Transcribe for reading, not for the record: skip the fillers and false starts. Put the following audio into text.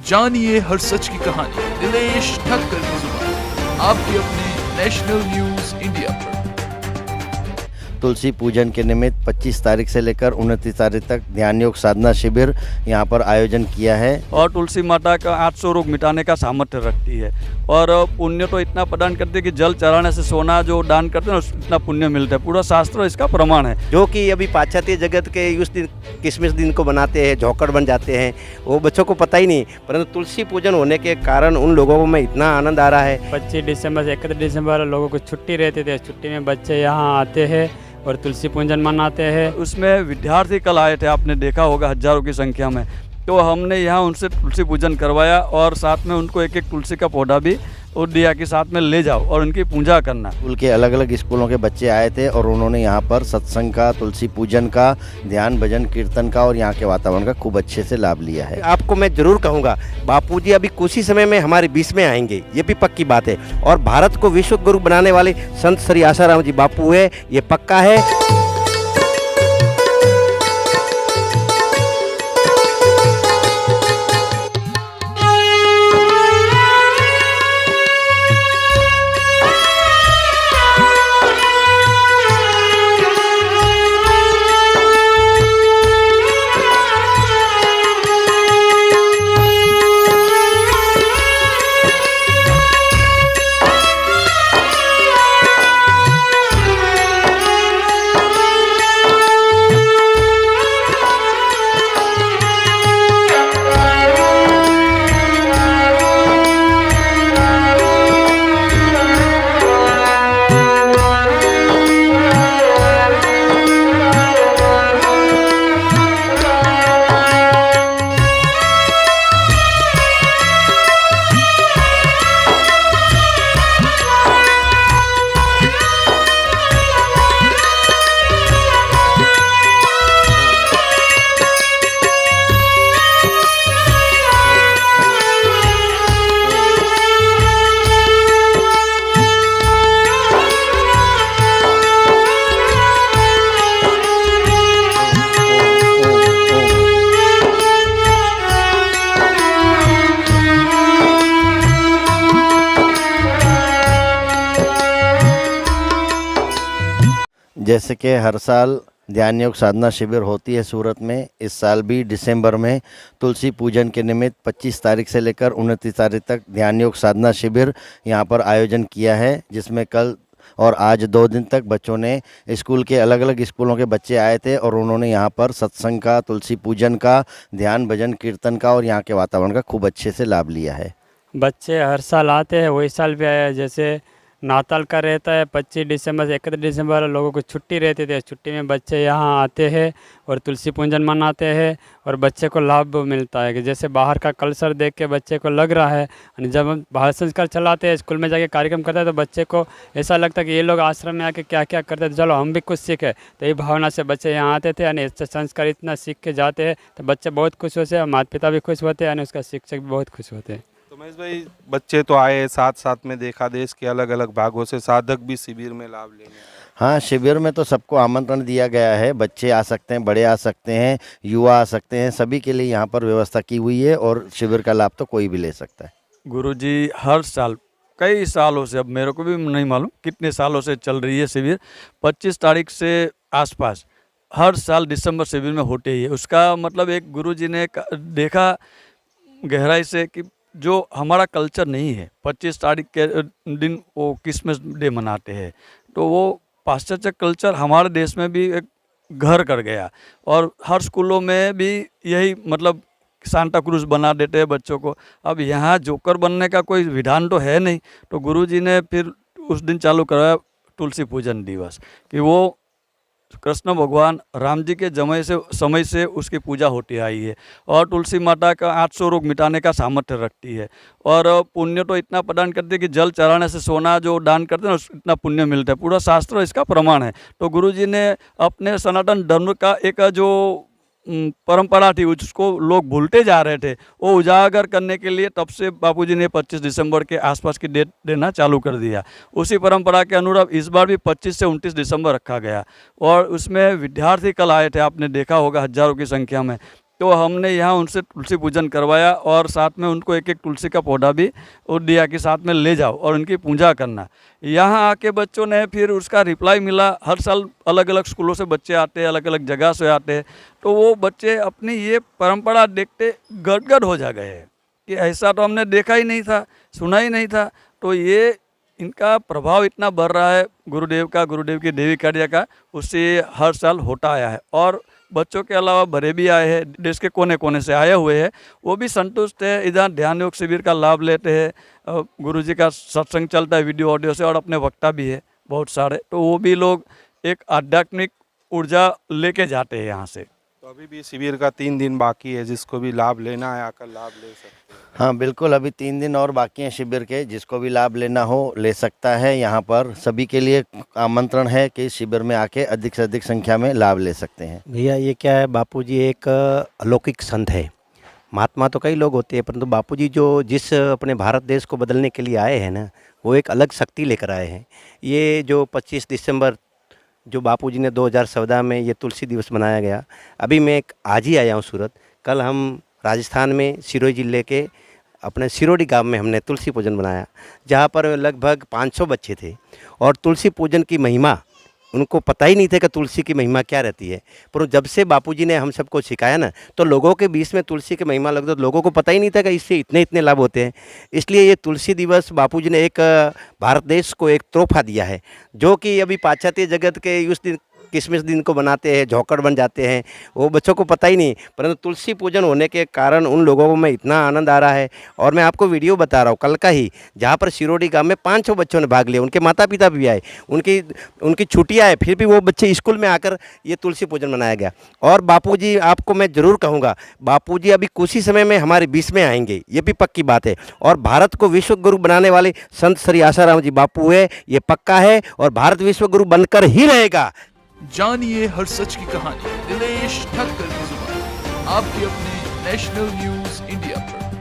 जानिए हर सच की कहानी नीलेश ठक्कर की जुबान आपके अपने नेशनल न्यूज इंडिया पर। तुलसी पूजन के निमित्त 25 तारीख से लेकर 29 तारीख तक ध्यान योग साधना शिविर यहाँ पर आयोजन किया है। और तुलसी माता का 800 रोग मिटाने का सामर्थ्य रखती है और पुण्य तो इतना प्रदान करती है कि जल चढ़ाने से सोना जो दान करते हैं इतना पुण्य मिलता है। पूरा शास्त्र इसका प्रमाण है। जो कि अभी पाश्चात्य जगत के उस दिन किसमिस दिन को बनाते हैं, झोंकड़ बन जाते हैं, वो बच्चों को पता ही नहीं, परंतु तुलसी पूजन होने के कारण उन लोगों में इतना आनंद आ रहा है। 25 दिसंबर से 31 दिसंबर लोगों को छुट्टी रहती थी। छुट्टी में बच्चे यहाँ आते हैं और तुलसी पूजन मनाते हैं। उसमें विद्यार्थी कल आए थे, आपने देखा होगा हजारों की संख्या में। तो हमने यहाँ उनसे तुलसी पूजन करवाया और साथ में उनको एक एक तुलसी का पौधा भी और दिया कि साथ में ले जाओ और उनकी पूजा करना। स्कूल के अलग अलग स्कूलों के बच्चे आए थे और उन्होंने यहाँ पर सत्संग का, तुलसी पूजन का, ध्यान भजन कीर्तन का और यहाँ के वातावरण का खूब अच्छे से लाभ लिया है। आपको मैं जरूर कहूँगा, बापूजी अभी कुछ ही समय में हमारे बीच में आएंगे, ये भी पक्की बात है। और भारत को विश्व गुरु बनाने वाले संत श्री आसाराम जी बापू है, ये पक्का है। जैसे कि हर साल ध्यान योग साधना शिविर होती है सूरत में, इस साल भी दिसंबर में तुलसी पूजन के निमित्त 25 तारीख से लेकर 29 तारीख तक ध्यान योग साधना शिविर यहाँ पर आयोजन किया है, जिसमें कल और आज 2 दिन तक बच्चों ने, स्कूल के अलग अलग स्कूलों के बच्चे आए थे और उन्होंने यहाँ पर सत्संग का, तुलसी पूजन का, ध्यान भजन कीर्तन का और यहाँ के वातावरण का खूब अच्छे से लाभ लिया है। बच्चे हर साल आते हैं, वही साल भी आए। जैसे नाताल का रहता है 25 दिसंबर से 31 दिसंबर लोगों को छुट्टी रहती थी। छुट्टी में बच्चे यहाँ आते हैं और तुलसी पूजन मनाते हैं और बच्चे को लाभ मिलता है कि जैसे बाहर का कल्चर देख के बच्चे को लग रहा है, और जब हम भारत संस्कार चलाते हैं, स्कूल में जाके कार्यक्रम करते हैं, तो बच्चे को ऐसा लगता है कि ये लोग आश्रम में आके क्या क्या करते थे, चलो हम भी कुछ सीखें। तो ये भावना से बच्चे यहाँ आते थे, यानी संस्कार इतना सीख के जाते हैं तो बच्चे बहुत खुश होते हैं, माता पिता भी खुश होते हैं, यानी उसका शिक्षक भी बहुत खुश होते हैं। तो महेश भाई, बच्चे तो आए, साथ साथ में देखा देश के अलग अलग भागों से साधक भी शिविर में लाभ लेने आए। हाँ, शिविर में तो सबको आमंत्रण दिया गया है। बच्चे आ सकते हैं, बड़े आ सकते हैं, युवा आ सकते हैं, सभी के लिए यहाँ पर व्यवस्था की हुई है और शिविर का लाभ तो कोई भी ले सकता है। गुरुजी हर साल, कई सालों से, अब मेरे को भी नहीं मालूम कितने सालों से चल रही है शिविर, 25 तारीख से आसपास हर साल दिसंबर शिविर में होते ही है। उसका मतलब एक गुरुजी ने देखा गहराई से कि जो हमारा कल्चर नहीं है, 25 तारीख के दिन वो क्रिसमस डे मनाते हैं, तो वो पाश्चात्य कल्चर हमारे देश में भी एक घर कर गया और हर स्कूलों में भी यही मतलब सांता क्रूज बना देते हैं बच्चों को। अब यहाँ जोकर बनने का कोई विधान तो है नहीं, तो गुरुजी ने फिर उस दिन चालू कराया तुलसी पूजन दिवस कि वो कृष्ण भगवान राम जी के समय से उसकी पूजा होती आई है और तुलसी माता का 800 रोग मिटाने का सामर्थ्य रखती है और पुण्य तो इतना प्रदान करती है कि जल चढ़ाने से सोना जो दान करते हैं इतना पुण्य मिलता है। पूरा शास्त्र इसका प्रमाण है। तो गुरुजी ने अपने सनातन धर्म का एक जो परंपरा थी उसको लोग भूलते जा रहे थे, वो उजागर करने के लिए तब से बापूजी ने 25 दिसंबर के आसपास की डेट देना चालू कर दिया। उसी परंपरा के अनुरूप इस बार भी 25 से 29 दिसंबर रखा गया और उसमें विद्यार्थी कल आए थे, आपने देखा होगा हजारों की संख्या में। तो हमने यहाँ उनसे तुलसी पूजन करवाया और साथ में उनको एक एक तुलसी का पौधा भी और दिया कि साथ में ले जाओ और उनकी पूजा करना। यहाँ आके बच्चों ने फिर उसका रिप्लाई मिला। हर साल अलग अलग स्कूलों से बच्चे आते हैं, अलग अलग जगह से आते हैं, तो वो बच्चे अपनी ये परंपरा देखते गदगद हो जा गए हैं कि ऐसा तो हमने देखा ही नहीं था, सुना ही नहीं था। तो ये इनका प्रभाव इतना बढ़ रहा है गुरुदेव की देवी कार्य का, उससे हर साल होता आया है। और बच्चों के अलावा बड़े भी आए हैं, देश के कोने कोने से आए हुए हैं, वो भी संतुष्ट है। इधर ध्यान योग शिविर का लाभ लेते हैं। गुरुजी का सत्संग चलता है वीडियो ऑडियो से, और अपने वक्ता भी है बहुत सारे, तो वो भी लोग एक आध्यात्मिक ऊर्जा लेके जाते हैं यहाँ से। तो अभी भी शिविर का 3 दिन बाकी है, जिसको भी लाभ लेना है आकर लाभ ले सकते हैं। हाँ बिल्कुल, अभी 3 दिन और बाकी हैं शिविर के, जिसको भी लाभ लेना हो ले सकता है। यहाँ पर सभी के लिए आमंत्रण है कि शिविर में आके अधिक से अधिक संख्या में लाभ ले सकते हैं। भैया ये क्या है, बापूजी एक अलौकिक संत है। महात्मा तो कई लोग होते हैं, परंतु बापूजी जो जिस अपने भारत देश को बदलने के लिए आए हैं ना, वो एक अलग शक्ति लेकर आए हैं। ये जो 25 दिसंबर जो बापूजी ने 2014 में ये तुलसी दिवस मनाया गया, अभी मैं आज ही आया हूँ सूरत। कल हम राजस्थान में सिरोही जिले के अपने सिरोडी गांव में हमने तुलसी पूजन मनाया, जहाँ पर लगभग 500 बच्चे थे। और तुलसी पूजन की महिमा उनको पता ही नहीं था कि तुलसी की महिमा क्या रहती है, पर जब से बापूजी ने हम सबको सिखाया ना, तो लोगों के बीच में तुलसी की महिमा लग, तो लोगों को पता ही नहीं था कि इससे इतने इतने लाभ होते हैं। इसलिए ये तुलसी दिवस बापूजी ने एक भारत देश को एक तोहफा दिया है, जो कि अभी पाश्चात्य जगत के उस दिन किसमिस दिन को बनाते हैं, झोंकड़ बन जाते हैं, वो बच्चों को पता ही नहीं। परंतु तुलसी पूजन होने के कारण उन लोगों को में इतना आनंद आ रहा है। और मैं आपको वीडियो बता रहा हूँ कल का ही, जहाँ पर सिरोडी गांव में 500 बच्चों ने भाग लिया, उनके माता पिता भी आए, उनकी छुट्टियाँ आए, फिर भी वो बच्चे स्कूल में आकर ये तुलसी पूजन मनाया गया। और बापूजी, आपको मैं ज़रूर कहूँगा, बापूजी अभी कुछ ही समय में हमारे बीच में आएंगे, ये भी पक्की बात है। और भारत को विश्व गुरु बनाने वाले संत श्री आसाराम जी बापू है, ये पक्का है, और भारत विश्व गुरु बनकर ही रहेगा। जानिए हर सच की कहानी दिनेश ठक्कर की जुबान, आपके अपने नेशनल न्यूज इंडिया पर।